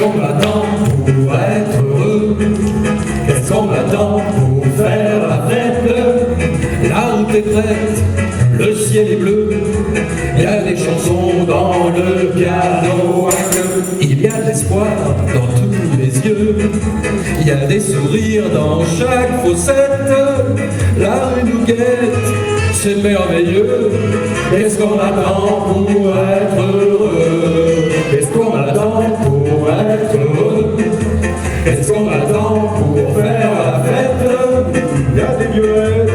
qu'on attend pour être heureux? Qu'est-ce qu'on attend pour faire la fête? La route est prête, le ciel est bleu, il y a des chansons dans le piano à queue. Il y a de l'espoir dans tous les yeux, il y a des sourires dans chaque fossette. La rue nous guette, c'est merveilleux. Qu'est-ce qu'on attend pour être heureux? Qu'est-ce qu'on attend pour être heureux? Qu'est-ce qu'on attend pour faire la fête? Il y a des violettes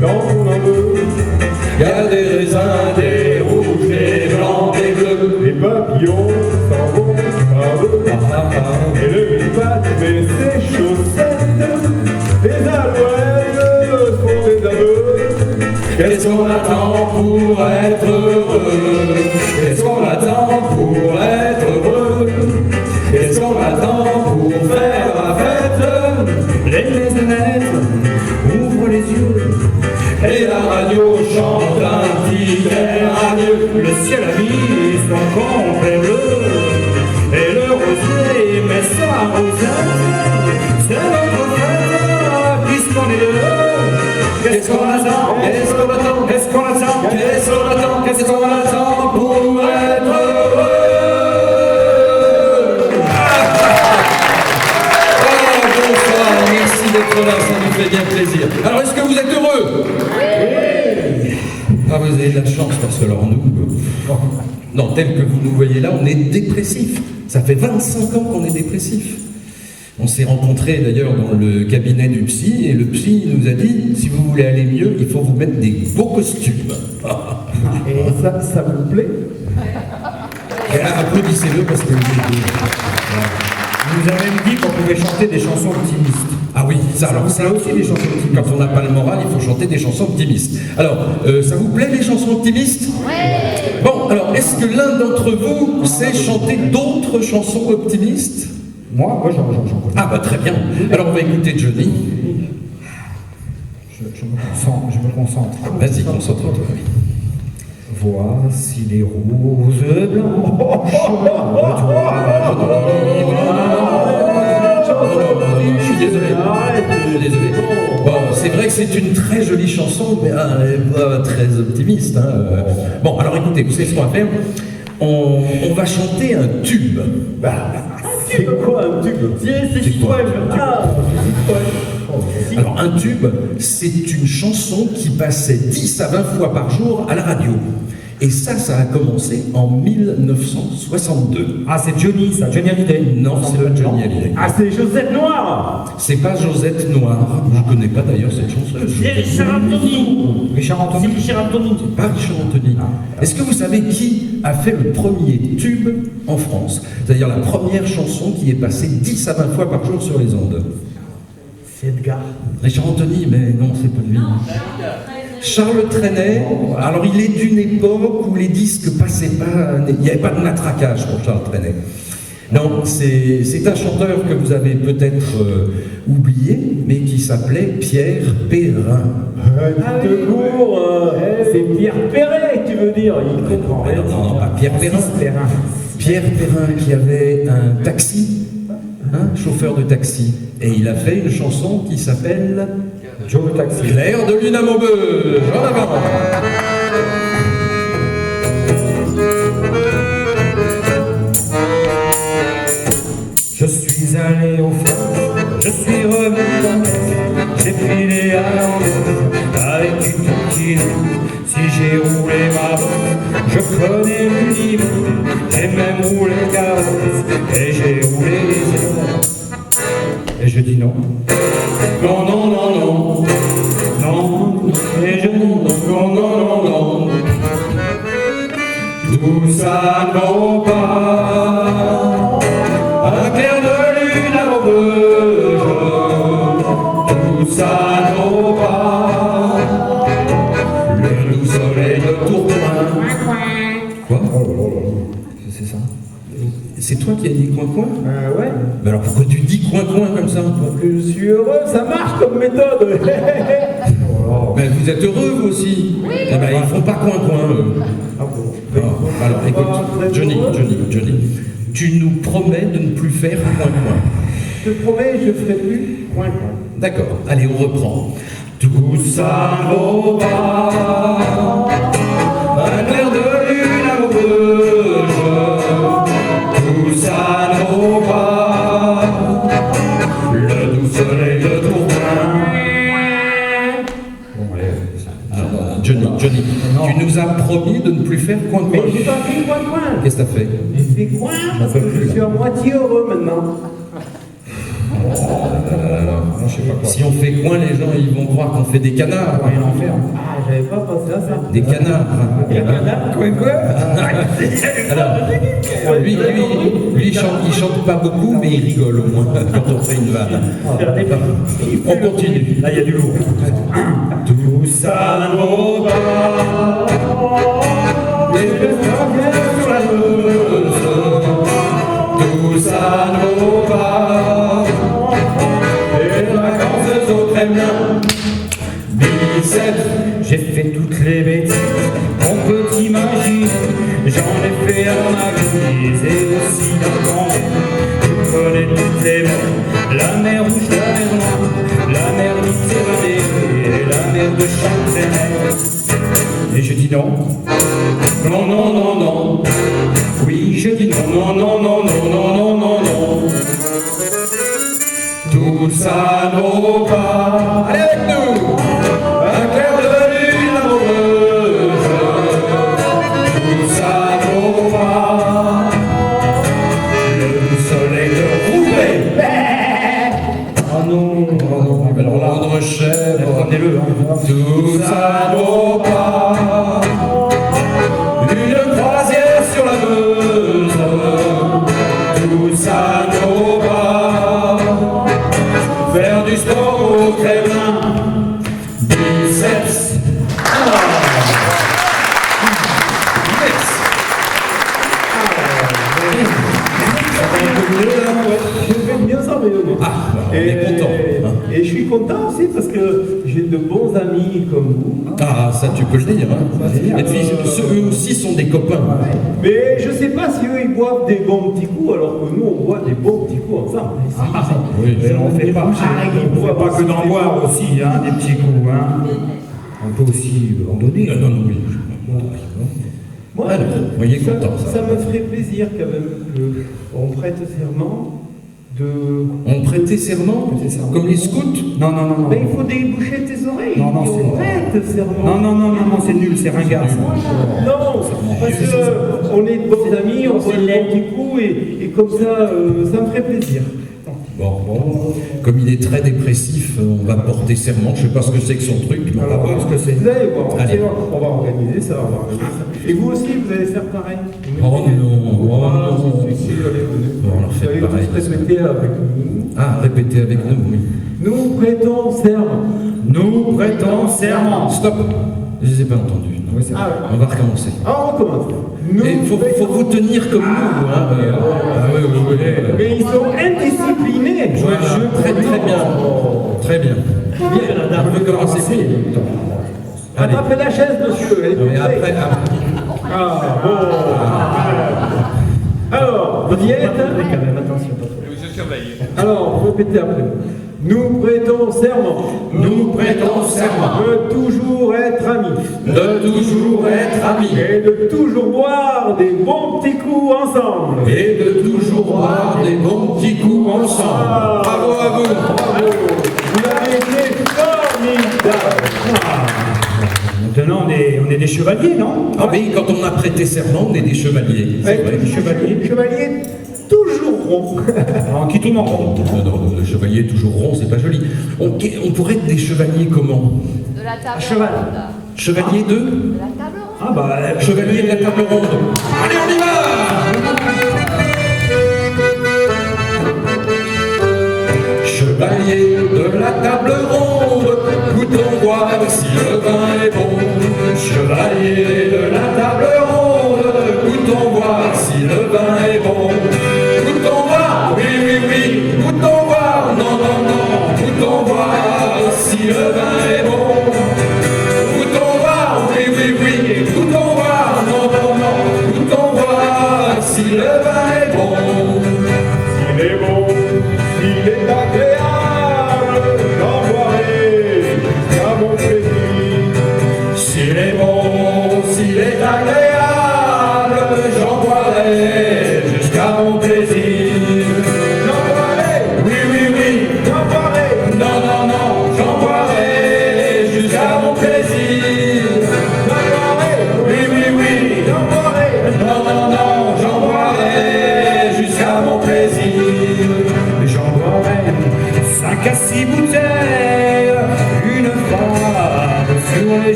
dans mon amour, il y a des raisins, des rouges, des blancs, des bleus. Les papillons s'en vont par eux, et le mille-pattes met ses chaussettes. Les alouettes font des aveux. Qu'est-ce qu'on attend pour être heureux? Qu'est-ce qu'on attend pour être heureux? Qu'est-ce qu'on attend pour faire la fête? Les maisonnettes ouvrent les yeux et la radio chante un petit air radieux. Le ciel a mis son complet bleu et le rosier met sa rosette. C'est notre fête puisqu'on est deux. Qu'est-ce qu'on attend? Qu'est-ce qu'on attend? Qu'est-ce qu'on attend? Qu'est-ce qu'on attend? Qu'est-ce qu'on attend pour être heureux? Bonsoir, merci d'être là, ça nous fait bien plaisir. Alors, est-ce que vous êtes heureux? Oui. Ah, vous avez de la chance parce que alors nous, non, tel que vous nous voyez là, on est dépressif. Ça fait 25 ans qu'on est dépressif. On s'est rencontrés d'ailleurs dans le cabinet du psy et le psy nous a dit si vous voulez aller mieux, il faut vous mettre des beaux costumes. Et ça vous plaît? Et là, applaudissez-le parce que Il nous a même dit qu'on pouvait chanter des chansons optimistes. ah oui, ça alors ça aussi des chansons optimistes. Quand on n'a pas le moral, il faut chanter des chansons optimistes. Alors, ça vous plaît les chansons optimistes? Ouais. Bon, alors est-ce que l'un d'entre vous sait chanter d'autres chansons optimistes? Moi, j'en connais. Ah bah très bien. Alors on va écouter Johnny. Je me concentre. Vas-y, concentre-toi. Voici les roses blanches. Je suis désolé. Bon, c'est vrai que c'est une très jolie chanson, mais elle n'est pas très optimiste. Hein. Bon, alors écoutez, vous savez ce qu'on va faire? On va chanter un tube. C'est quoi un tube? C'est quoi un tube? Alors un tube, c'est une chanson qui passait 10 à 20 fois par jour à la radio. Et ça a commencé en 1962. Ah, c'est Johnny, ça, Johnny Hallyday. Non, c'est pas Johnny Hallyday. Ah, c'est Josette Noire. C'est pas Josette Noire. Je connais pas d'ailleurs cette chanson. C'est Richard Anthony. Richard Anthony. C'est Richard Anthony. C'est pas Richard Anthony. Est-ce que vous savez qui a fait le premier tube en France? C'est-à-dire la première chanson qui est passée 10 à 20 fois par jour sur les ondes. C'est Edgar. Richard Anthony, mais non, c'est pas lui. Charles Trenet, alors il est d'une époque où les disques passaient pas, il n'y avait pas de matraquage pour Charles Trenet. Non, c'est un chanteur que vous avez peut-être oublié, mais qui s'appelait Pierre Perrin. C'est Pierre Perret, tu veux dire? Il comprend rien. Non, pas Pierre Perrin. Pierre Perrin qui avait un taxi, chauffeur de taxi, et il a fait une chanson qui s'appelle Joe le taxi. Claire de lune à Maubeuge. En avant. Je suis allé au fond, je suis revenu dans l'est, j'ai filé à l'envers avec du tequila. Si j'ai roulé ma bosse, je connais l'univers, j'ai même roulé carrosse et j'ai roulé les ailes. Et je dis non. Non, non, non, non. Non, Et je dis non, non, non, non, non. Tout ça ne vaut pas un clair de lune à Maubeuge. Tout ça ne vaut pas le doux soleil de Tourcoing. Quoi? c'est ça. C'est toi qui as dit coin-coin? Ouais. Mais alors pourquoi tu dis coin-coin comme ça? Je suis heureux, ça marche comme méthode. Ben, vous êtes heureux vous aussi? Eh ben, ils font pas coin-coin eux. Ah bon. Alors écoute, Johnny. tu nous promets de ne plus faire coin-coin. Je te promets, je ferai plus coin-coin. D'accord, allez, on reprend. Tout ça ne vaut pas un clair de lune amoureuse. Tout ça ne vaut pas le doux soleil de Tourcoing. Bon, allez, ça. Johnny, tu nous as promis de ne plus faire coin-coin. Mais j'ai pas fait coin-coin. Qu'est-ce que t'as fait? J'ai fait coin parce que je suis à moitié heureux maintenant. Je sais pas quoi. Si on fait coin, les gens ils vont croire qu'on fait des canards. Rien en faire. Ah, j'avais pas pensé à ça. Des canards. Quoi? Alors, lui, il chante pas beaucoup, mais il rigole au moins quand on fait une vanne. On continue. Là, il y a du lourd. Tout ça ne vaut pas les escaliers sur la Meuse. Tout ça ne vaut pas les vacances au Kremlin. Biceps, J'ai fait toutes les bêtises qu'on peut imaginer. J'en ai fait à ma guise et aussi dans mon rêve. Je connais toutes les mers, la mer rouge, la mer noire, la mer Méditerranée et la mer de Chantener. Et je dis non. non, non, non, non. Oui, je dis non. Non, non, non, non, non, non, non, non. Tout ça ne vaut pas. Allez avec nous. Un clair de lune amoureuse. Tout ça ne vaut pas le soleil de Roubaix. Ah non. Alors l'ordre chèvre. Prenez-le. Tout ça ne vaut pas une croisière sur la Meuse. Tout ça ne vaut pas faire du sport au Kremlin. Biceps. Je vais bien ça, mais Ah, on est content. Hein. Et je suis content aussi parce que j'ai de bons amis comme vous. Ah, ça tu peux le dire. Hein. Et puis eux aussi sont des copains. Mais je sais pas si eux ils boivent des bons petits coups alors que nous on boit des bons petits coups ensemble. Oui, Mais on fait pas. On ne fait pas que d'en boire aussi, hein, des petits coups. Hein. On peut aussi en donner. Non, non, oui. Moi, Alors, vous voyez content, ça. ça me ferait plaisir quand même qu'on prête serment de. On prêtait serment, comme les scouts. Non. Mais il faut déboucher tes oreilles. Non, Et c'est on bon. prête serment. Non, c'est nul, c'est ringard. Ça. Non, parce qu'on est de bons amis, on boit des bons petits coups et comme ça, ça me ferait plaisir. Bon, comme il est très dépressif, on va porter serment. Je sais pas ce que c'est que son truc, mais on va voir. ce que c'est. Vous allez voir, Allez. on va organiser ça, Et vous aussi, vous allez faire pareil. Oh non. Si, allez, venez. Bon, on leur fait Vous allez pareil. tous répéter avec nous. Ah, répétez avec nous, oui. Nous prêtons serment. Nous prêtons serment. Stop. Je les ai pas entendus. non. Oui, c'est vrai. On va recommencer. Ah, on recommence. Nous Et il faut vous tenir comme nous. Hein. Ah oui. Mais ils sont indisciplinés. Très bien. Très bien. On peut commencer. Allez. Attrapez la chaise, monsieur. Elle est Mais prête. après, Ah, bon. Alors, vous y êtes Alors, vous répétez après. Nous prêtons serment. nous prêtons serment De toujours être amis. de toujours être amis Et de toujours boire des bons petits coups ensemble. et de toujours boire des bons petits coups ensemble. Bravo à vous. Bravo. Vous avez été formidable. Maintenant, on est des chevaliers, non? Ah oui, quand on a prêté serment, on est des chevaliers. C'est vrai. Chevalier toujours rond. En qui tourne en rond. Non, le chevalier toujours rond, c'est pas joli. On pourrait être des chevaliers comment? De la table cheval. ronde. Chevalier de? De la table ronde. Ah bah, Chevalier de la table ronde. Allez, on y va! Chevalier de la table ronde, goûtons voir si le vin est bon. Chevalier de la table ronde, goûtons voir si le vin est bon. Goûtons voir, oui, goûtons voir, non, goûtons voir si le vin est bon. Goûtons voir, oui, goûtons voir, non, goûtons voir si le vin est bon.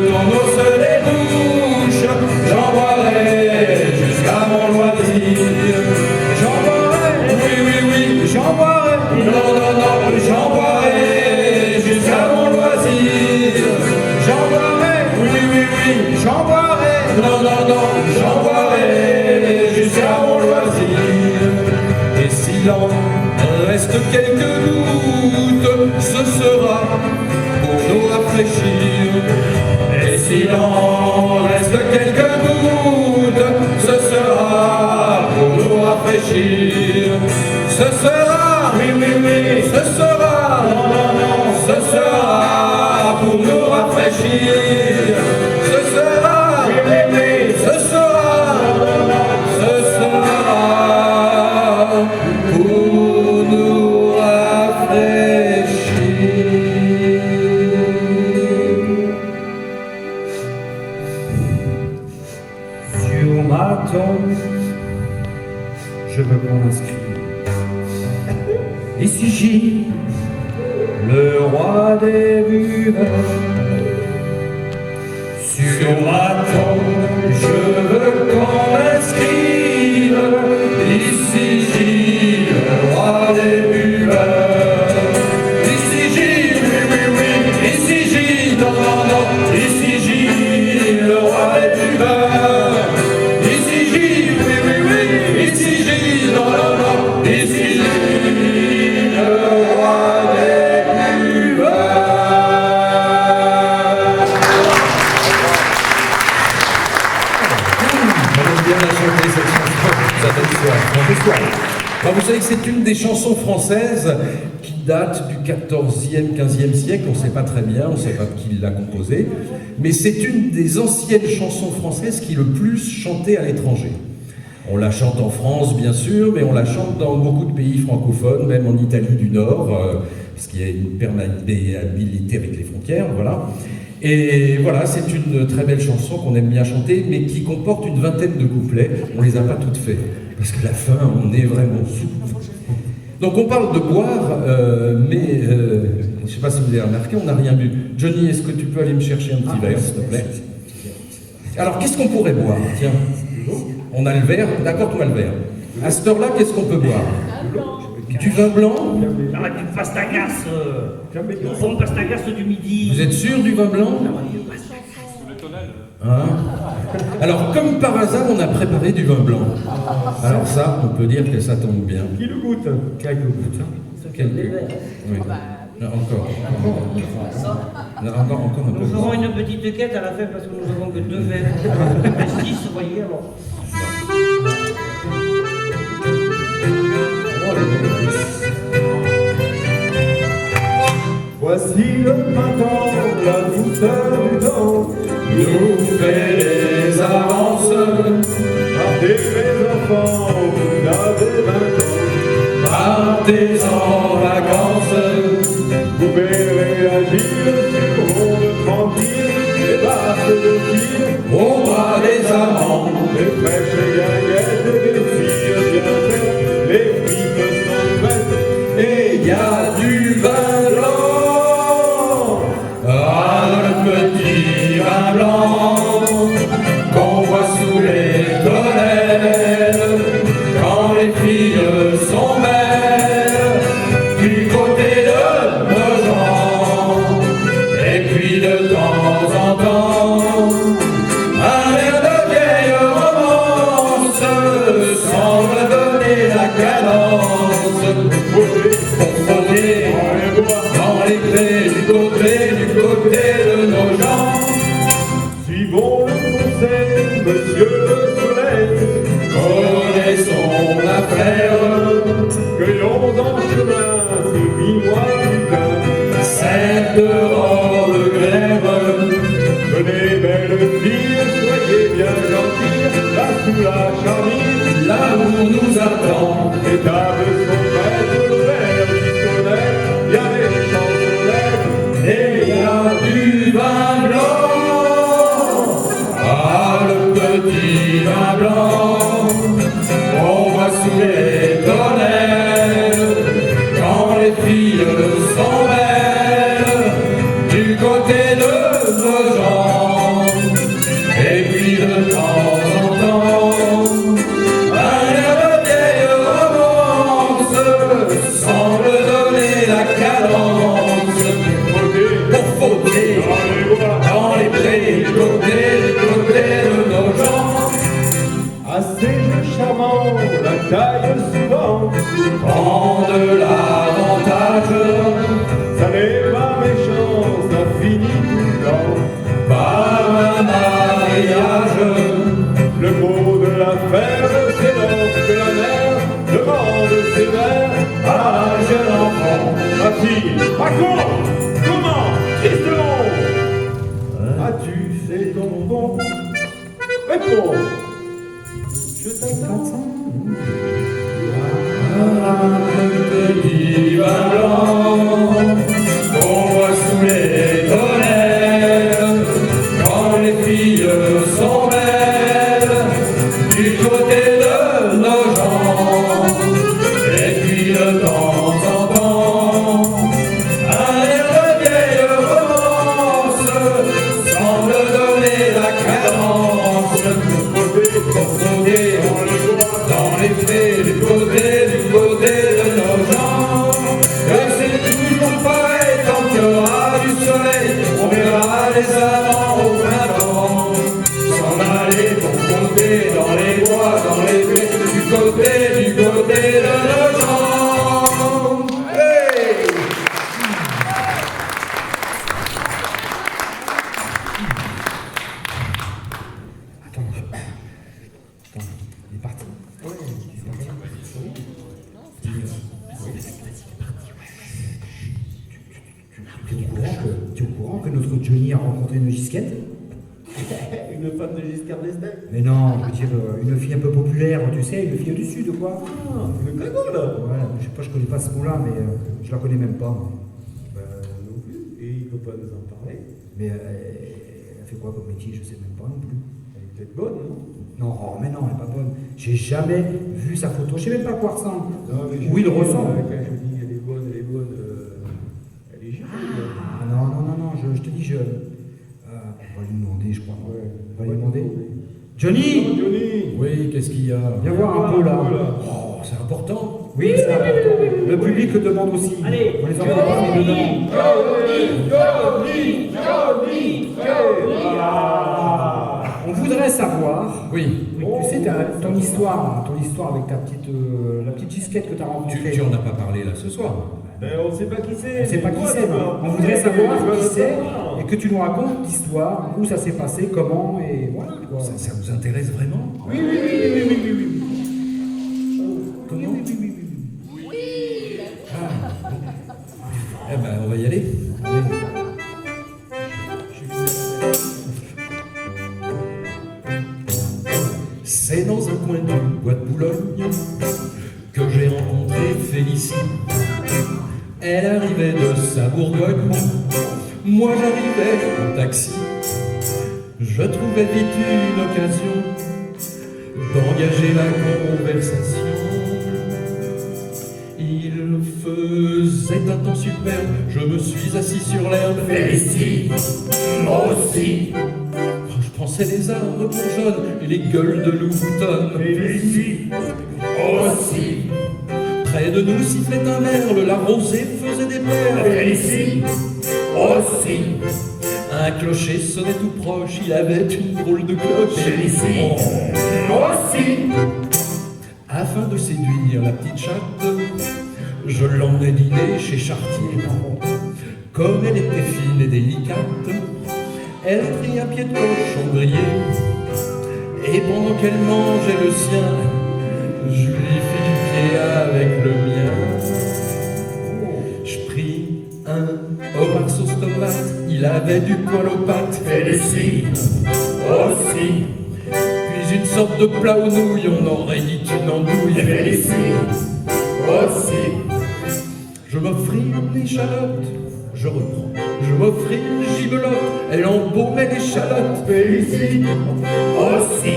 ton eau se débouche, j'en boirai jusqu'à mon loisir. J'en boirai, oui, oui, oui, j'en boirai. Non, non, non, j'en boirai jusqu'à mon loisir. J'en boirai, oui, oui, oui, j'en boirai. Non, non, non, j'en boirai jusqu'à mon loisir. Et s'il en reste quelques gouttes, ce sera pour nous rafraîchir. Et s'il en reste quelques gouttes, ce sera pour nous rafraîchir. Ce sera, oui, oui, oui, ce sera, non, non, non, ce sera pour nous rafraîchir. Ce sera, oui, oui, oui, ce sera, non, non, non, ce sera pour nous rafraîchir. Sur ma tombe, je veux qu'on inscrive ici Gilles, le roi des buveurs. Sur ma tombe, je veux qu'on inscrive ici Gilles, le roi des buveurs. Ici Gilles, oui, oui, oui, ici Gilles, non, non, non, ici Gilles, le roi des buveurs. Ici Gilles, oui, oui, oui, ici Gilles, non, non, non, ici Gilles, le roi des buveurs. On aime bien la chanter cette chanson, ça donne soif. Alors, vous savez que c'est une des chansons françaises qui date du 14e, 15e siècle, on ne sait pas très bien, on ne sait pas qui l'a composée, mais c'est une des anciennes chansons françaises qui est le plus chantée à l'étranger. On la chante en France, bien sûr, mais on la chante dans beaucoup de pays francophones, même en Italie du Nord, parce qu'il y a une perméabilité avec les frontières, voilà. Et voilà, c'est une très belle chanson qu'on aime bien chanter, mais qui comporte une vingtaine de couplets. On les a pas toutes faites, parce qu'à la fin, on est vraiment sous. Donc on parle de boire, mais je ne sais pas si vous avez remarqué, on n'a rien bu. Johnny, est-ce que tu peux aller me chercher un petit verre, s'il te plaît? Alors, qu'est-ce qu'on pourrait boire? Tiens, on a le verre, d'accord, tu as le verre. À cette heure-là, qu'est-ce qu'on peut boire? Du vin blanc? Avec une pastagas, une pastagas du midi. Vous êtes sûr du vin blanc? Hein? Alors, comme par hasard, on a préparé du vin blanc. Alors ça, on peut dire que ça tombe bien. Qui le goûte? Quelques gouttes. Quelques. Oui. Là, encore. Là, encore un peu. Nous ferons une petite quête à la fin parce que nous avons que 2 verres. 6, vous voyez alors. Voici le printemps, la douceur du temps, Nous fait les avances, partez mes enfants, vous avez 20 ans, partez en vacances, vous verrez agir sur le monde tranquille, les basses de tir, au bras des amants. les fraîches guinguettes, les filles bien faites, les fripes sont prêtes, Et il y a du vin blanc. Ah, le petit vin blanc qu'on voit sous les tonnelles quand les filles sont belles du côté de nos gens. Et puis de temps en temps, un air de vieille romance semble donner la cadence. Confondé dans les clés du côté de nos gens. suivons le conseil, monsieur le soleil, Connaissons l'affaire, cueillons en chemin ces 8 mois du plein. cette robe grève, Venez belles filles, soyez bien gentilles, là sous la charmille, l'amour nous attend. les tables sont prêtes, le verre du soleil, y a les chansonnettes, Et il y a du vin blanc. Ah, le petit vin blanc qu'on voit sous les tonnelles quand les filles sont belles du côté de nos gens. taille souvent. Prends de l'avantage, Ça n'est pas méchant, ça finit tout le temps. par un mariage. Le mot de la ferme, c'est lorsque la mère demande sévère à la jeune enfant. Ma fille, raconte, comment, tristement, as-tu fait ton bon? Réponds. Je t'attends. Un petit vin blanc qu'on voit sous les tonnelles quand les filles sont belles du côté de nos gens. Et puis de temps en temps, un air de vieille romance semble donner la cadence pour fonder dans les faits du côté de nos gens. Et c'est toujours pareil, tant qu'il y aura du soleil, on verra les amants au printemps s'en aller pour compter dans les bois, dans les faits du côté de nos gens. Hey! Attends, il est parti. Tu es au courant que notre Johnny a rencontré une Gisquette? Une femme de Giscard d'Estaing. Mais non, je veux dire, une fille un peu populaire, tu sais, une fille du Sud, quoi. Ah, le Grégo là. Ouais, je sais pas, je connais pas ce mot-là, mais je la connais même pas. moi. Ben non plus. Et il ne peut pas nous en parler. Mais elle fait quoi comme métier? Je sais même pas non plus. Elle est peut-être bonne, non? Non, oh, mais non, elle est pas bonne. J'ai jamais vu sa photo, je sais même pas à quoi elle ressemble. Non, mais Où il ressemble. Quand je dis elle est bonne, elle est bonne. Elle est jolie. Ah non, je te dis, on va lui demander, je crois. Ouais. On va lui demander. Johnny! Johnny. Oui, qu'est-ce qu'il y a? Viens voir un peu là. Oh, c'est important. Oui, c'est important. Le public le demande aussi. Allez. On les entend pas, mais ils le demandent. On voudrait savoir, Oui, tu sais, ton histoire avec la petite Gisquette que tu as rencontrée. tu en as pas parlé là ce soir. Ben, on ne sait pas qui c'est. On ne sait pas qui c'est, mais on voudrait savoir qui c'est et que tu nous racontes l'histoire, où ça s'est passé, comment et voilà quoi. Ça vous intéresse vraiment? Oui. Comment? Eh ben, on va y aller. C'est dans un coin du bois de Boulogne que j'ai rencontré Félicie. Elle arrivait de sa Bourgogne, moi j'arrivais en taxi. Je trouvais vite une occasion d'engager la conversation. Il faisait un temps superbe, je me suis assis sur l'herbe. Félicie, moi aussi. Je pensais les arbres bourgeonnent et les gueules de loup boutonnent. Félicie, Aussi. Près de nous sifflait un merle, la rosée faisait des perles. Félicie, Aussi. Un clocher sonnait tout proche, il avait une drôle de cloche. Félicie, Aussi. Afin de séduire la petite chatte, je l'emmenai dîner chez Chartier. Comme elle était fine et délicate, elle prit un pied de cochon grillé. Et pendant qu'elle mangeait le sien, je lui fis du pied avec le mien. Je pris un homard sauce tomate, il avait du poil aux pattes. Félicie, aussi. Puis une sorte de plat aux nouilles, on aurait dit une andouille. Félicie, aussi. Je m'offris une échalote, je reprends. Je m'offris une gibelotte, elle embaumait l'échalote. Félicie, aussi.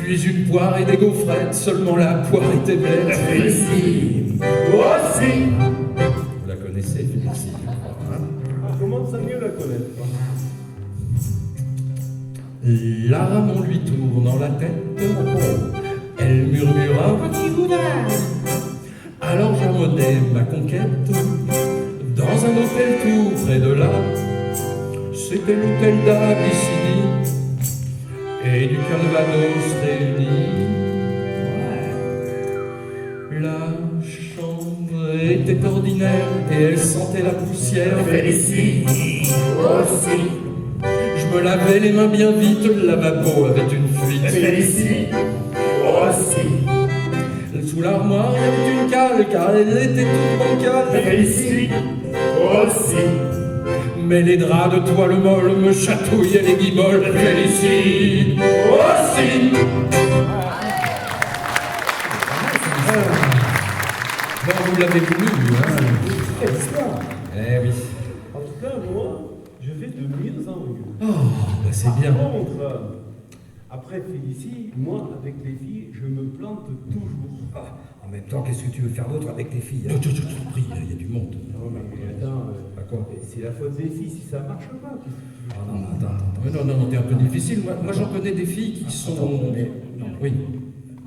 Puis une poire et des gaufrettes, seulement la poire était belle. Félicie, aussi. Vous la connaissez, Félicie? on commence à mieux la connaître. La Ramon lui tournant la tête, elle murmura un petit boudin. Alors j'emmenai ma conquête dans un hôtel tout près de là. C'était l'hôtel d'Abyssinie et du Calvados réunis. était ordinaire et elle sentait la poussière. Félicie aussi. Je me lavais les mains bien vite, le lavabo avait une fuite. Félicie aussi. Sous l'armoire, il y avait une cale, car elle était toute bancale. Félicie aussi. Mais les draps de toile molle me chatouillaient les guibolles. Félicie aussi. Bon, vous l'avez voulu, hein. Quelle histoire. Eh oui. En tout cas, moi, je vais de mieux en mieux. Oh, bah c'est bien. Par contre, après Félicie, moi, avec les filles, je me plante toujours. Ah, en même temps, qu'est-ce que tu veux faire d'autre avec tes filles Je t'en prie, il y a du monde. Non, mais attends, À quoi? c'est la faute des filles si ça marche pas. Ah non, attends. Non, t'es un peu difficile. Moi j'en connais des filles qui sont... Oui.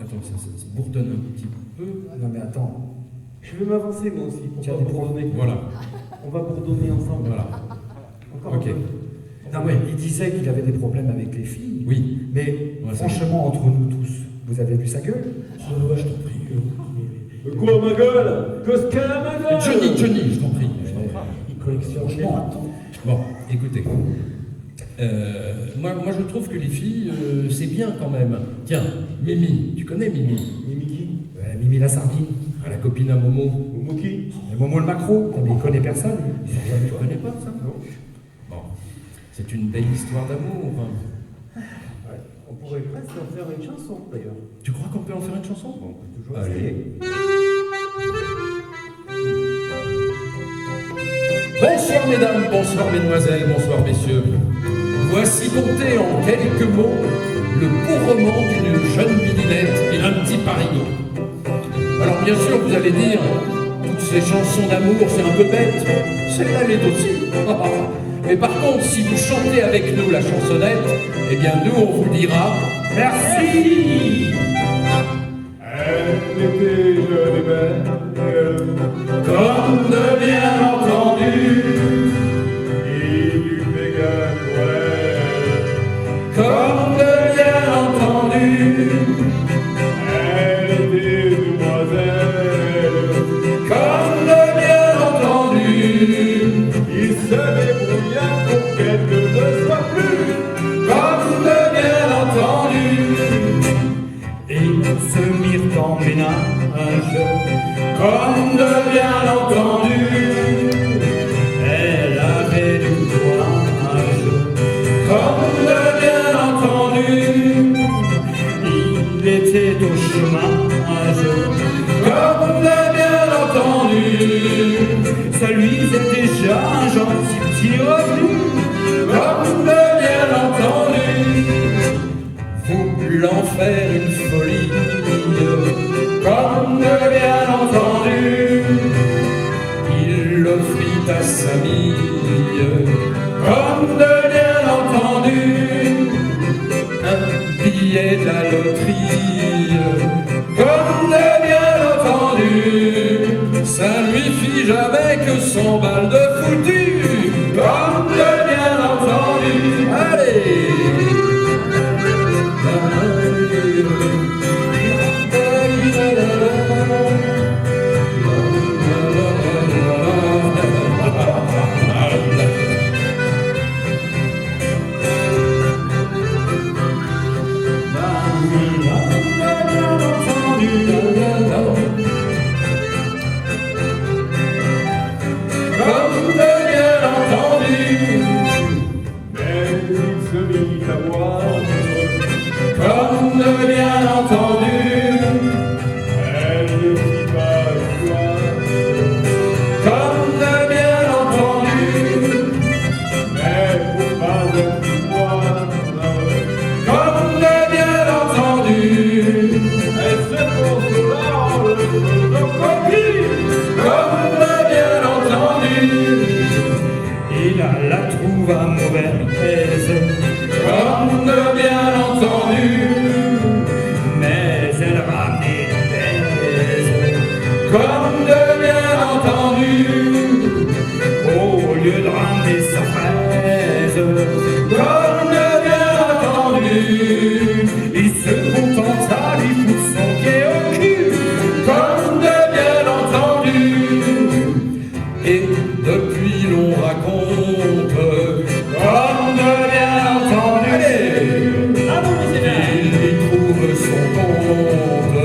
Attends, ça bourdonne un petit peu. Non mais attends. Je vais m'avancer moi aussi pour Tiens, pas des bourdonner. Voilà. On va bourdonner ensemble. Voilà. Encore Ok. un peu. Non mais il disait qu'il avait des problèmes avec les filles. Oui. Mais Ouais, franchement, entre nous tous, vous avez vu sa gueule? Ouais, je t'en prie. Quoi ma gueule? Qu'est-ce qu'elle a ma gueule? Johnny, je t'en prie. Il collectionne les maths. Bon, écoutez. Moi, je trouve que les filles, c'est bien quand même. Tiens, Mimi, tu connais Mimi? Mimi qui? Ouais, Mimi la sardine. La copine à Momo. Momo qui? Et Momo le macro. Mais il connaît personne. Tu connais pas ça? Non. Bon, c'est une belle histoire d'amour. Ouais. On pourrait presque en faire une chanson d'ailleurs. Tu crois qu'on peut en faire une chanson? Bon, on peut toujours Allez. essayer. Bonsoir mesdames, bonsoir mesdemoiselles, bonsoir messieurs. Voici conté en quelques mots le beau roman d'une jeune midinette et d'un petit parigot. Alors bien sûr vous allez dire, toutes ces chansons d'amour c'est un peu bête, celle-là l'est aussi. Mais par contre si vous chantez avec nous la chansonnette, eh bien nous on vous dira merci. Elle était jeune et belle, Comme de bien entendu, et du vegan comme de bien entendu, elle était demoiselle, comme de bien entendu, il se débrouilla pour qu'elle ne le soit plus. comme de bien entendu, Ils se mirent en ménage. comme de bien entendu, Elle avait du courage. comme de bien entendu, Il était au chômage. comme de bien entendu, Ça lui faisait déjà un gentil petit revenu. comme de bien entendu, voulant faire une folie, comme de bien entendu, il l'offrit à sa mie, comme de bien entendu, un billet de la loterie, comme de bien entendu, ça lui fit jamais que 100 balles de foutu, comme de bien entendu, allez. Comme de bien qu'on raconte, comme de bien entendu. Allez, Ah bon, mais c'est bien. il y trouve son compte,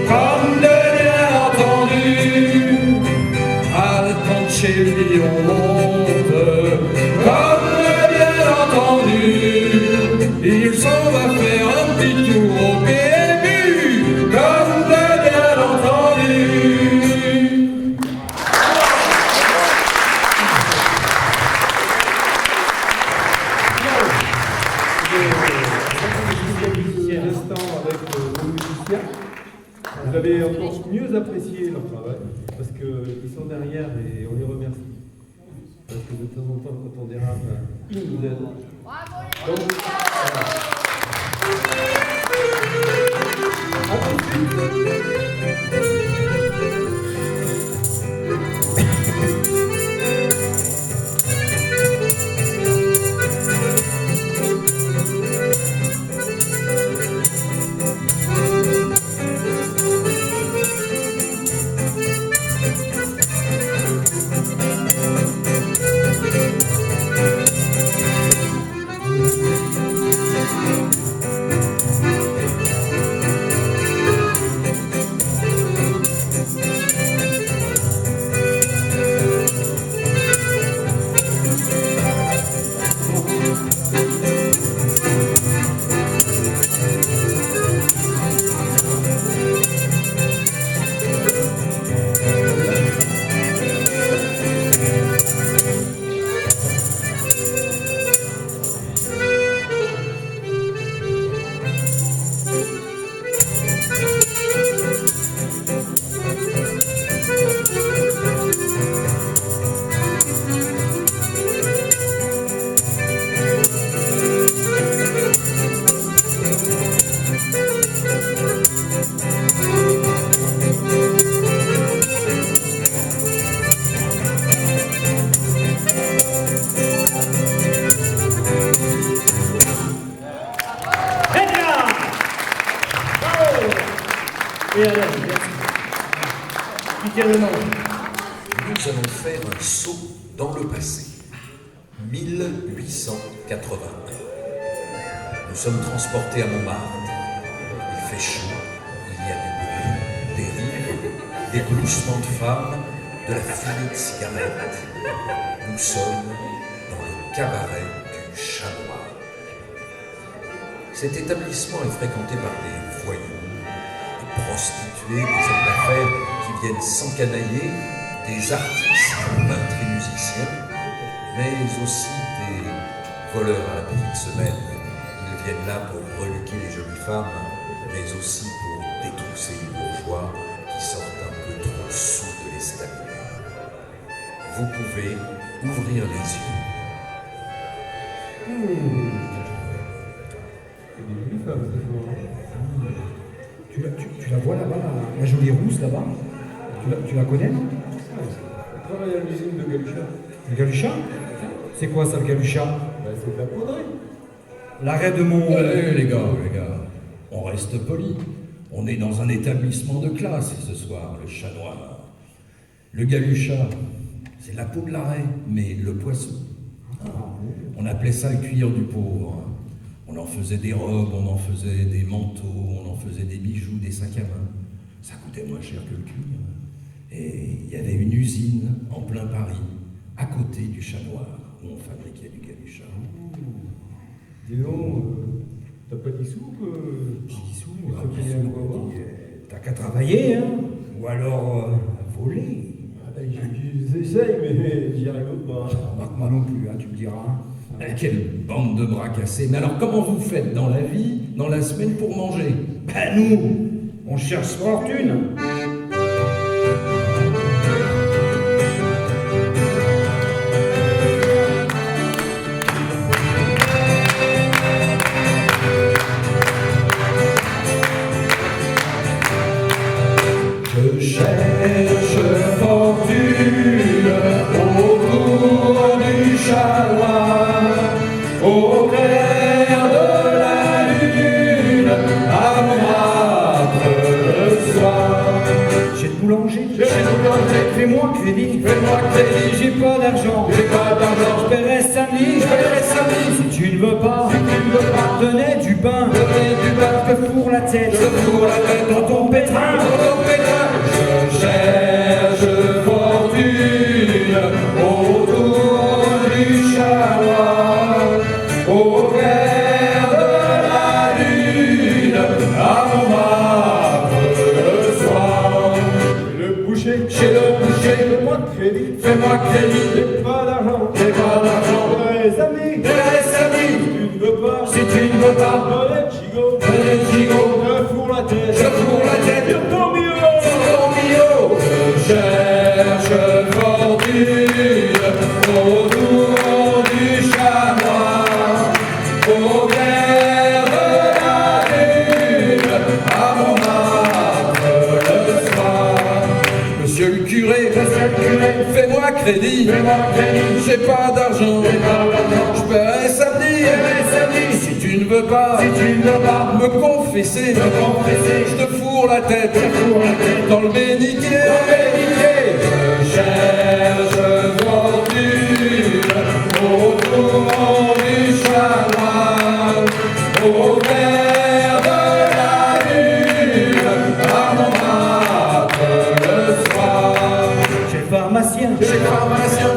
comme de bien entendu. Quand chez lui on monte, comme de bien entendu. Il s'en va faire un petit tour au PMU, comme de bien entendu. Un instant avec vos musiciens. Vous avez encore mieux apprécié leur travail parce qu'ils sont derrière et on les remercie. Parce que de temps en temps, quand on dérape, ils nous aident. Donc, voilà. À tout de suite. Et alors, merci. Qui tient le nom? Nous allons faire un saut dans le passé. 1881. Nous sommes transportés à Montmartre. Il fait chaud, il y a du bruit, des rires, des gloussements de femmes, de la fumée de cigarettes. Nous sommes dans le cabaret du Chat Noir. Cet établissement est fréquenté par des voyous, des prostituées, des hommes d'affaires qui viennent s'encanailler, des artistes, peintres et musiciens, mais aussi des voleurs à la petite semaine. Ils viennent là pour reluquer les jolies femmes, mais aussi pour détrousser les bourgeois qui sortent un peu trop sous de l'estaminet. Vous pouvez ouvrir les yeux. C'est des jolies femmes, ce soir. Tu la vois là-bas, la jolie rousse là-bas? Tu la connais, non? Elle travaille à l'usine de Galucha. Le Galucha? C'est quoi ça, le Galucha? Ben, c'est de la poudrerie. L'arrêt de mon... Les gars, on reste polis. On est dans un établissement de classe ce soir, le Chat Noir. Le Galucha, c'est la peau de l'arrêt, mais le poisson. On appelait ça le cuir du pauvre. On en faisait des robes, on en faisait des manteaux, on en faisait des bijoux, des sacs à main. Ça coûtait moins cher que le cuir. Et il y avait une usine en plein Paris, à côté du Chat Noir, où on fabriquait du Galucha. Dis donc, t'as pas de sous T'as qu'à travailler, hein? Ou alors voler. J'essaye, mais j'y arrive pas. Moi non plus, hein, tu me diras. Quelle bande de bras cassés. Mais alors comment vous faites dans la vie, dans la semaine pour manger? Ben nous, on cherche fortune. Je cherche fortune autour du Chat Noir, au clair de la lune, à Montmartre le soir. crédit, fais-moi crédit. j'ai pas d'argent, J'ai pas d'argent, je paierai samedi, je paierai samedi. si tu ne veux pas, donner du pain, Donner du pain, je te fourre la tête, je fourre la tête dans ton pétrin. Je cherche fortune autour du chanoine, au clair de la lune, à Montmartre le soir. Le boucher, Chez le boucher, fais-moi crédit, fais-moi crédit, j'ai pas d'argent, j'ai pas d'argent. les amis, Les amis, tu ne veux pas, si tu ne veux pas, le gigot, le gigot, je fourre la tête, je fourre la tête. tant mieux. Je cherche fortune autour du chanoine, au clair de la lune, à Montmartre le soir. Monsieur le curé, fais-moi crédit, j'ai pas d'argent, je paierai samedi, si tu ne veux pas, me confesser, je te fourre la tête, dans le bénitier. Je cherche fortune autour du chanoine, au clair de la lune, à Montmartre le soir. J'ai pharmacien,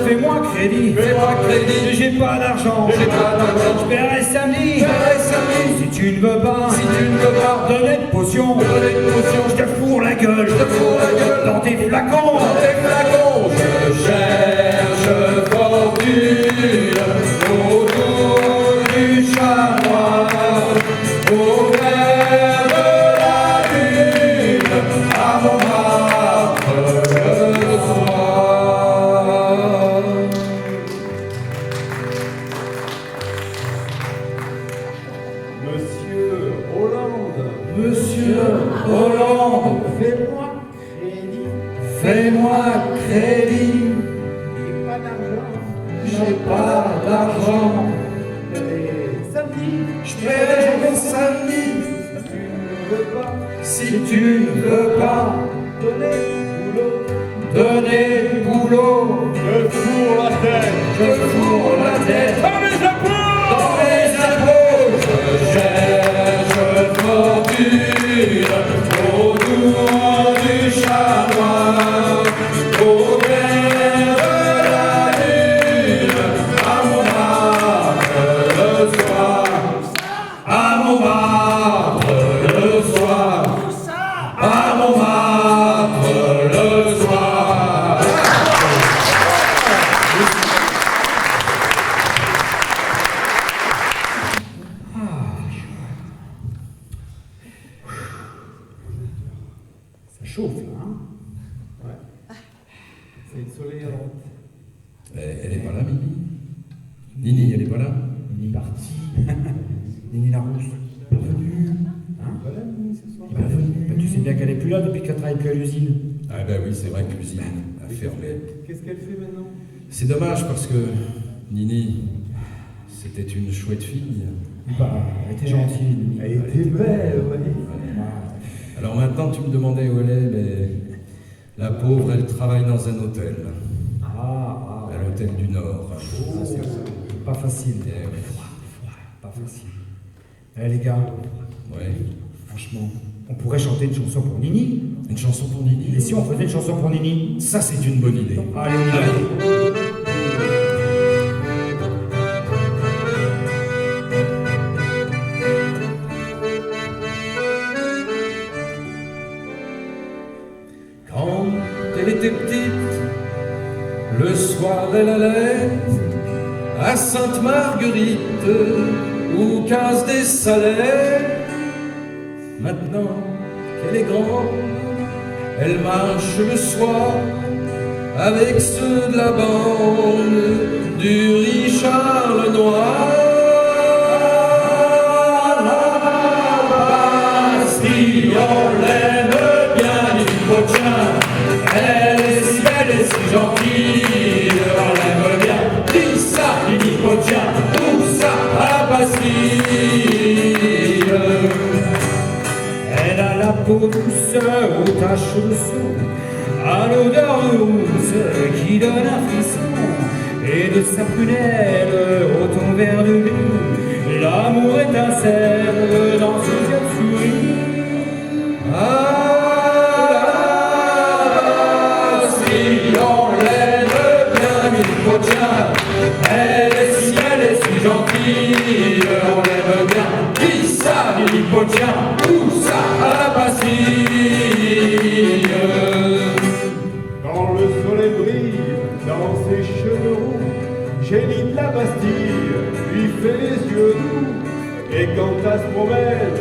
fais-moi crédit, Fais-moi crédit, j'ai pas d'argent, j'ai pas d'argent, je paierai samedi, samedi. si tu ne veux pas, Si tu ne veux pas, donner de potion, donner une potion, je te fourre la gueule, je te fourre la gueule dans tes flacons. dans tes flacons. Je cherche fortune autour du chanoine, au clair de la lune, à Montmartre le soir. Monsieur Hollande, Monsieur Hollande, fais-moi crédit, fais-moi crédit, j'ai pas d'argent, j'ai pas d'argent, les samedis, je paierai samedi, tu ne veux pas, si tu ne veux pas donner boulot, donner boulot, je fourre la tête, je fourre la tête dans les impôts, dans les impôts. Je cherche fortune autour du chanoine, au clair de la lune, à Montmartre le soir, à Montmartre le soir, à Montmartre le soir. Ça chauffe là, hein? c'est le soleil à droite. Elle est pas là, Mimi? Nini, elle est pas là? Nini parti. Nini la rousse. Pas venue. Hein? Voilà, Mimi, ce soir. Pas venue. Bah, tu sais bien qu'elle est plus là depuis qu'elle travaille plus à l'usine. Ah ben oui, c'est vrai que l'usine a fermé. Qu'est-ce qu'elle fait maintenant? C'est dommage parce que Nini, c'était une chouette fille. Bah, elle était gentille, Nini. Elle était belle, ouais. Ah, Alors maintenant, tu me demandais où elle est, mais la pauvre, elle travaille dans un hôtel, ah, à l'hôtel du Nord. ça, c'est pas facile. Eh oui. Pas facile. Eh les gars, Ouais. franchement, on pourrait chanter une chanson pour Nini. Une chanson pour Nini. Et si on faisait une chanson pour Nini? Ça, c'est une bonne idée. Allez, on y va. Quand elle était petite, le soir elle allait à Sainte-Marguerite où 15 des Salets. Maintenant qu'elle est grande, elle marche le soir avec ceux de la bande du Richard Lenoir. Bastille, on l'aime bien, Nipotien. Elle est si belle et si gentille, on l'aime bien. Dis ça, Nipotien, tout ça à Bastille. Elle a la peau douce aux taches de sang, à l'odeur de rousse qui donne un frisson, et de sa prunelle au ton vert de gris, l'amour étincelle dans ses yeux souris. Si on l'aime bien, Mipocha, elle est si gentille, on l'aime bien. Qui ça, Mipocha, où ça, à la Bastille? Quand le soleil brille dans ses cheveux roux, Génie de la Bastille lui fait les yeux doux. Et quand elle se promène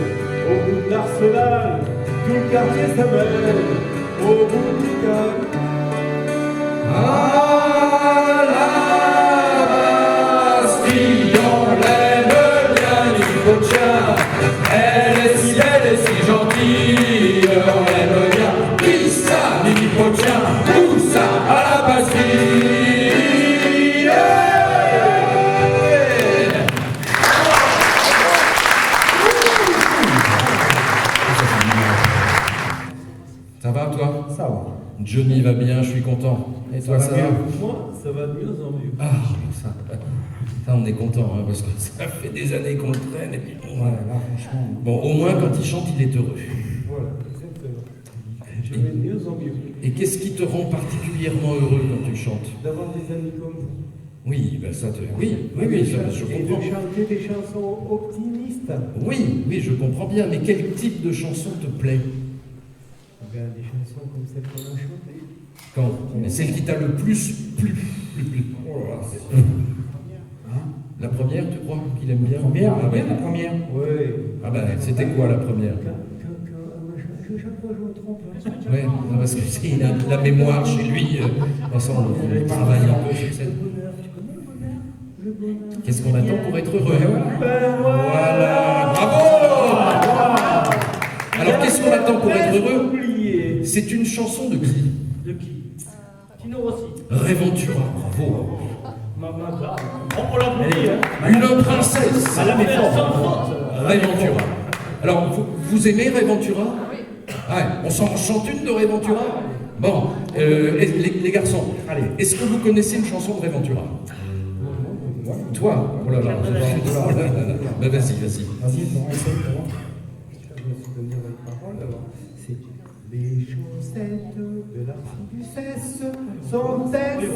au bout de l'Arsenal, tout le quartier s'amène au bout du canal. À la Bastille, on l'aime bien, Mipocha, elle est si gentille, on l'aime bien. Qui ça, Mipocha, où ça, à la Bastille? Ça va toi? Ça va. Johnny va bien, je suis content. Et toi, ça va? Moi, ça va de mieux en mieux. Ah, ça on est content, hein, parce que ça fait des années qu'on le traîne. Et puis, Ouais, là, franchement. bon, au moins, quand il chante, il est heureux. Voilà, exactement. Je vais de mieux en mieux. Et qu'est-ce qui te rend particulièrement heureux quand tu chantes? D'avoir des amis comme vous. Oui, ben ça te... Oui, ça, je Et de comprends. chanter des chansons optimistes. Oui, je comprends bien, mais quel type de chanson te plaît? Des chansons comme celle qu'on a chantée. Quand? Mais celle qui t'a le plus plu. La première, tu crois qu'il aime bien? Ah, ouais. La première. Oui. Ah ben, c'était quoi la première? Chaque fois je me trompe. Oui, parce que il a la mémoire chez lui. Ensemble, on travaille un peu sur cette... Qu'est-ce qu'on attend pour être heureux? Voilà, bravo! Alors, qu'est-ce qu'on attend pour être heureux? C'est une chanson de qui? De qui? Tino Rossi. Réventura, bravo. Maman, on l'applaudit, hein. Une princesse. Elle a fait sans faute. Réventura. Alors, vous aimez Réventura? Ouais, on s'en chante une de Réventura? Bon, les garçons, allez, est-ce que vous connaissez une chanson de Réventura? Toi? Oh là là, oh là là. Ben, vas-y. Vas-y, bon, essaye pour voir. Je me suis donné votre parole alors. C'est les chaussettes de l'archiduchesse sont-elles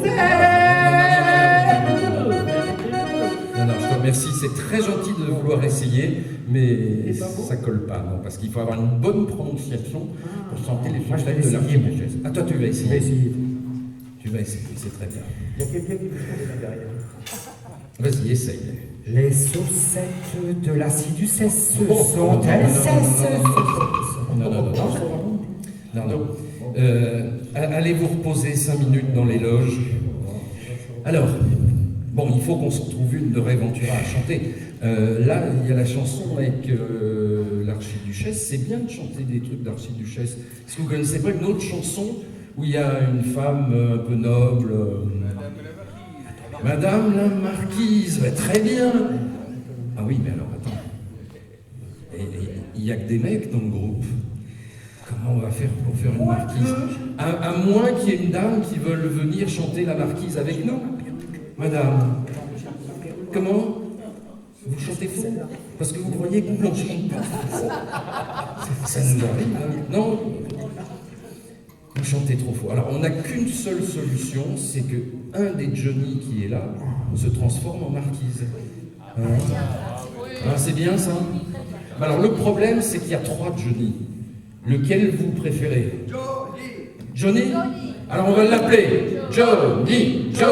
Non, je te remercie, c'est très gentil de vouloir essayer, mais ça colle pas, non, parce qu'il faut avoir une bonne prononciation pour chanter les chansons de l'archiduchesse. Ah, toi, tu vas essayer. Tu vas essayer, c'est très bien. Il y a quelqu'un qui me chante là derrière. Vas-y, essaye. Les chaussettes de la Sidducesse Oh, sont-elles Non. Allez vous reposer 5 minutes dans les loges. Alors, bon, il faut qu'on se retrouve une de Réventura à chanter. Là, il y a la chanson avec l'archiduchesse. C'est bien de chanter des trucs d'archiduchesse. Est-ce que vous ne connaissez pas une autre chanson où il y a une femme un peu noble Madame la marquise, bah, très bien. Ah oui, mais alors, attends. Il n'y a que des mecs dans le groupe. Comment on va faire pour faire une marquise? À moins qu'il y ait une dame qui veuille venir chanter la marquise avec nous. Madame, comment? Vous chantez faux? Parce que vous croyez que nous on chante pas. Ça nous arrive, hein? Non? Vous chantez trop faux. Alors, on n'a qu'une seule solution, c'est que un des Johnny qui est là se transforme en marquise. Hein, c'est bien ça? Alors, le problème, c'est qu'il y a 3 Johnny. Lequel vous préférez? Johnny. Alors, on va l'appeler Johnny. Je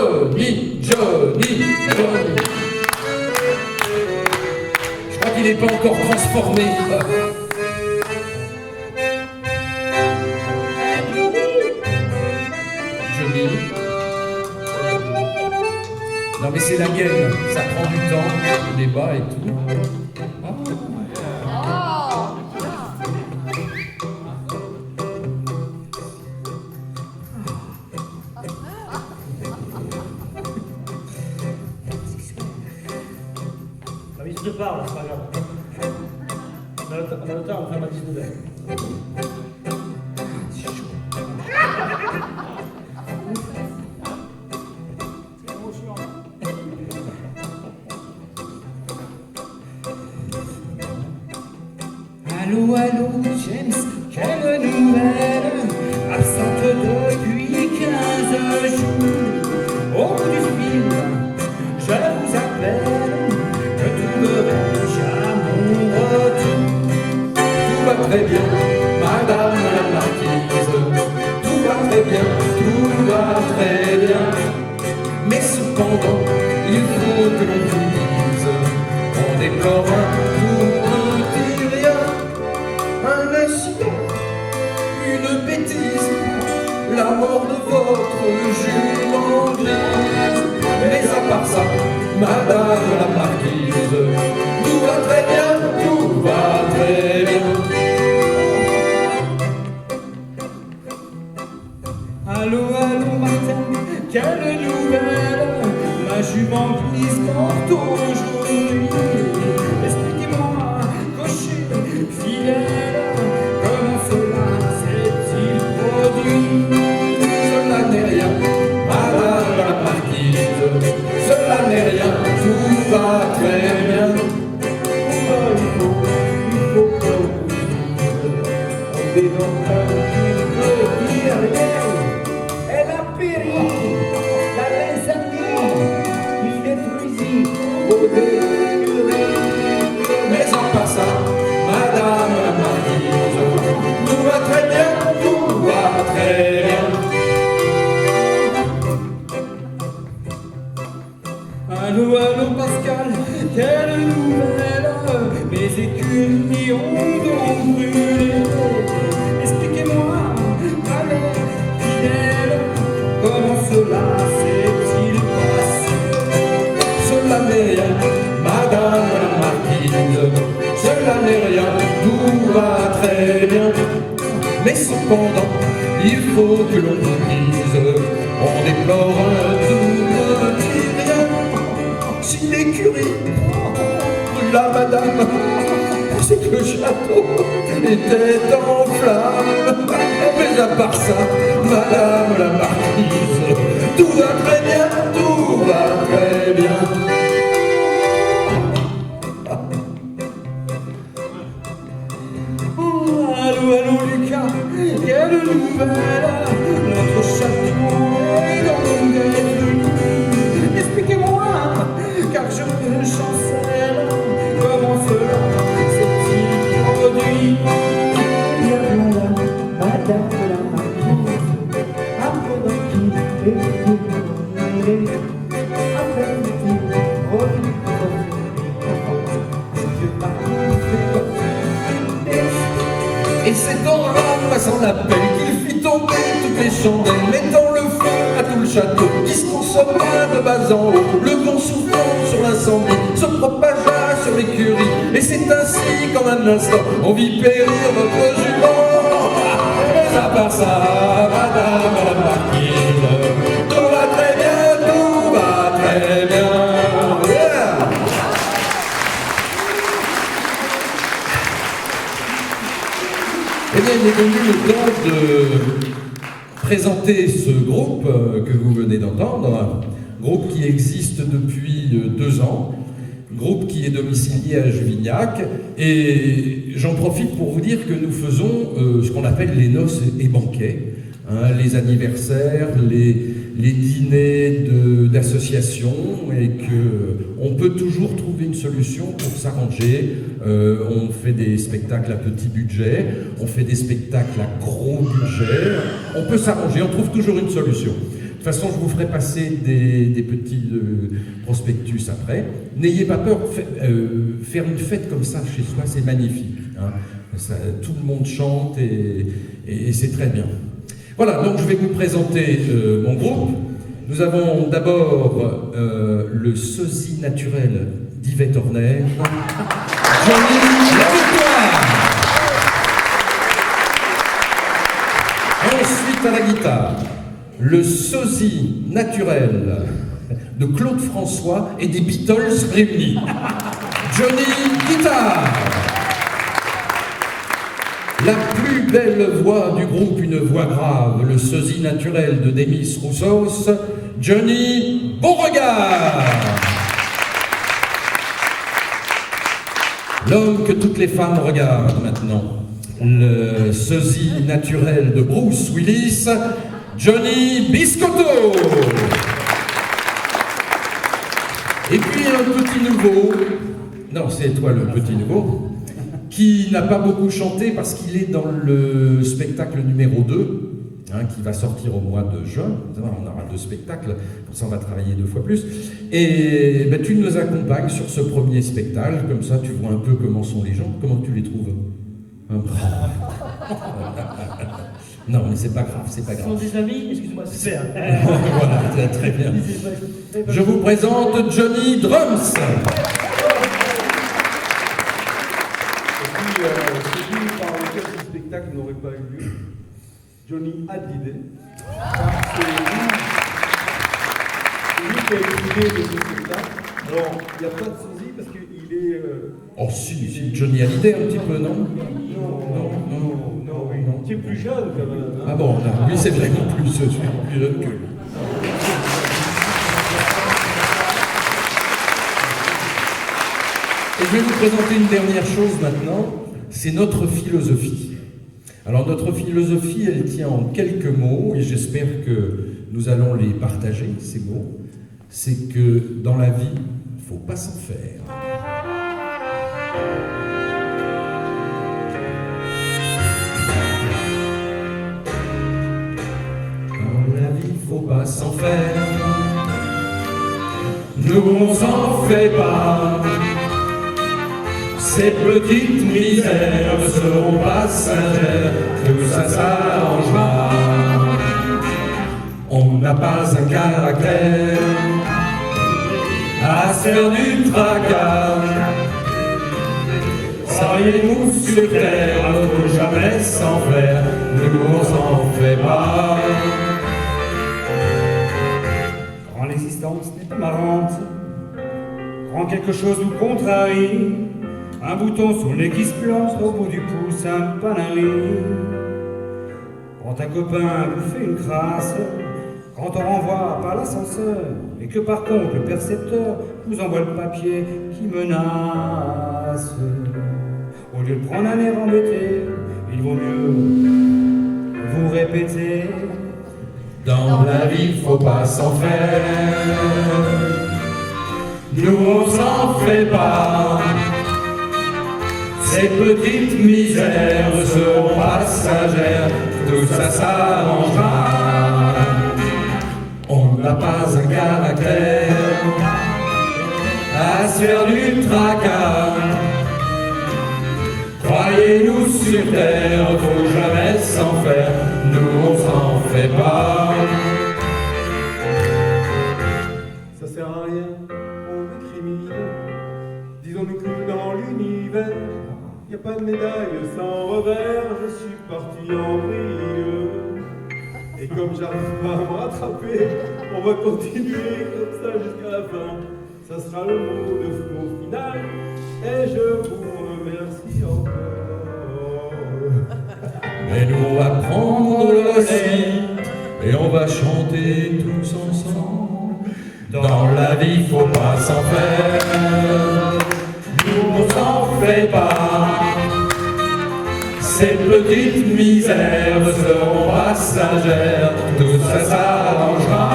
crois qu'il n'est pas encore transformé. Non mais c'est la gaine, ça prend du temps, les bas et tout. La mise de part, c'est pas grave. On a le temps, on fait ma 19h. Allô, allô, James, quelle nouvelle? Absente depuis 15 jours. Au bout du film, je vous appelle, que trouverai-je à mon retour? Tout va très bien, madame la marquise. Tout va très bien, tout va très bien. Mais cependant, il faut que l'on vous dise, on déplore un tout petit rien, un incident, une bêtise, la mort de votre jument grise. Mais à part ça, madame la marquise, tout va très bien, tout va très bien. Allô, allô, Martin, quelle nouvelle? Ma jument grise porte aujourd'hui. Expliquez-moi, cocher, fidèle, comment cela s'est-il produit? Cela n'est rien, madame la marquise, cela n'est rien, tout va très bien. Il faut que l'on dise, on dénonce un petit peu rien. Elle a péri, la l'incendie, il détruisit au début. Mais à part ça, madame la marquise, tout va très bien, tout va très bien. Allô, allô, Pascal, quelle nouvelle? Mes écuries ont donc brûlé. Expliquez-moi, allez, fidèle, comment cela s'est-il passé? Cela n'est rien, madame la marquise, cela n'est rien, tout va très bien. Mais cependant, il faut que l'on vous dise, on déplore un tout petit rien. Si l'écurie de la madame, c'est que le château était en flammes. Mais à part ça, madame la marquise, tout va très bien, tout va très bien. Oh, allô, allô, Lucas, quelle nouvelle? Notre château est donc détruit. Expliquez-moi, car je chancelle, comment cela s'est-il produit? Bien voilà, madame la marquise, après qui est après-midi, revenu Et c'est en ramassant la pelle qu'il fit tomber toutes les chandelles, mettant le feu à tout le château qui se consomma de bas en haut. Le vent soufflant sur l'incendie se propagea sur l'écurie, et c'est ainsi qu'en un instant on vit périr votre jument. Mais à part ça, madame la marquise, tout va très bien, tout va très bien. Yeah. Eh bien, il est venu le temps de présenter ce groupe que vous venez d'entendre, groupe qui existe depuis 2 ans, groupe qui est domicilié à Juvignac, et j'en profite pour vous dire que nous faisons ce qu'on appelle les noces et banquets, hein, les anniversaires, les dîners d'associations, et qu'on peut toujours trouver une solution pour s'arranger. On fait des spectacles à petit budget, on fait des spectacles à gros budget, on peut s'arranger, on trouve toujours une solution. De toute façon, je vous ferai passer des petits prospectus après. N'ayez pas peur, faire une fête comme ça chez soi, c'est magnifique. Hein. Ça, tout le monde chante et c'est très bien. Voilà, donc je vais vous présenter mon groupe. Nous avons d'abord le sosie naturel d'Yvette Horner, Johnny La Victoire. Ensuite à la guitare, le sosie naturel de Claude François et des Beatles réunis, Johnny Guitare. La plus belle voix du groupe, une voix grave, le sosie naturel de Demis Roussos, Johnny Beauregard. L'homme que toutes les femmes regardent maintenant. Le sosie naturel de Bruce Willis, Johnny Biscotto. Et puis un petit nouveau, non c'est toi le petit nouveau, qui n'a pas beaucoup chanté parce qu'il est dans le spectacle numéro 2, qui va sortir au mois de juin. On aura 2 spectacles, comme ça on va travailler 2 fois plus. Et tu nous accompagnes sur ce premier spectacle, comme ça tu vois un peu comment sont les gens, comment tu les trouves. Non mais c'est pas grave, c'est pas Ce sont grave. des amis, excuse-moi, c'est ça. Voilà, très bien. Je vous présente Johnny Drums. Celui par lequel ce spectacle n'aurait pas eu lieu, Johnny a de l'idée. C'est lui qui a eu l'idée de ce spectacle. Alors, il n'y a pas de sosie parce qu'il est. Oh si, Johnny Hallyday un petit peu, non? Non, oui. Tu es plus jeune quand même. Hein. Ah bon, non, lui c'est vraiment plus jeune que lui. Et je vais vous présenter une dernière chose maintenant, c'est notre philosophie. Alors notre philosophie, elle tient en quelques mots, et j'espère que nous allons les partager, ces mots. C'est que dans la vie, il ne faut pas s'en faire. Dans la vie, il ne faut pas s'en faire. Nous, on s'en fait pas. Ces petites misères seront passagères, tout ça s'arrangera. On n'a pas un caractère à se faire du tracas. Croyez-nous sur terre, faut jamais s'en faire, nous on s'en fait pas. Quand l'existence n'est pas marrante, quand quelque chose nous contrarie, un bouton sur le nez qui se plante, au bout du pouce un panari. Quand un copain vous fait une crasse, quand on renvoie par l'ascenseur, et que par contre le percepteur vous envoie le papier qui menace. Au lieu de prendre un air embêté, il vaut mieux vous répéter. Dans la vie, faut pas s'en faire. Nous, on s'en fait pas. Ces petites misères seront passagères, tout ça s'arrangera. On n'a pas un caractère à se faire du tracas. Croyez-nous sur terre, faut jamais s'en faire, nous on s'en fait pas. Ça sert à rien, on récrimine. Disons-nous que dans l'univers, y a pas de médaille sans revers. Je suis parti en vrille. Et comme j'arrive pas à me rattraper, on va continuer comme ça jusqu'à la fin. Ça sera le mot de fond final. Et je vous remercie encore. Mais nous on va prendre le lit et on va chanter tous ensemble. Dans la vie, faut pas s'en faire. Nous on s'en fait pas. Ces petites misères seront passagères, tout ça s'arrangera.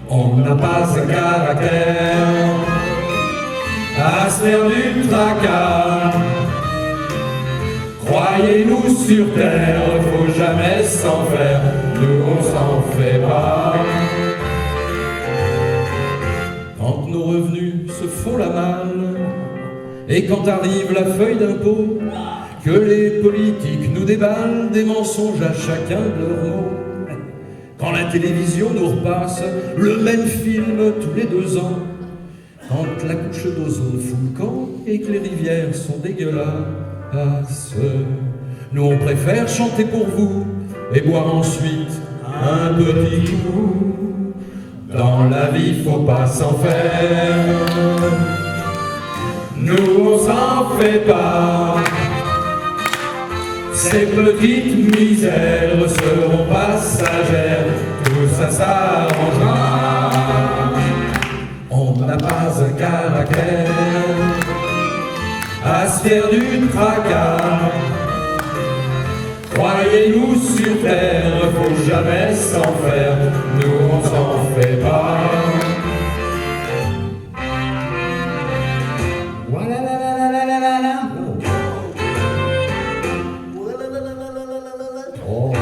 On n'a pas un caractère à se faire du tracas. Croyez-nous sur terre, faut jamais s'en faire, nous on s'en fait pas. Quand nos revenus se font la malle, et quand arrive la feuille d'impôt, que les politiques nous déballent des mensonges à chacun de leurs mots. Quand la télévision nous repasse le même film tous les 2 ans, quand la couche d'ozone fout le camp et que les rivières sont dégueulasses, nous on préfère chanter pour vous et boire ensuite un petit coup. Dans la vie, faut pas s'en faire. Nous on s'en fait pas. Ces petites misères seront passagères, tout ça s'arrangera. On n'a pas un caractère à se faire du tracas. Croyez-nous sur terre, faut jamais s'en faire, nous on s'en fait pas. Voilà la la la la la la la. Oh,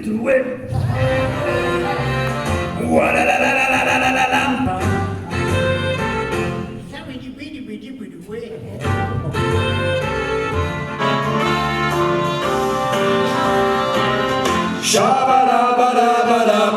purée. Voilà la la la la la la la la. Shabba-dabba-dabba-da.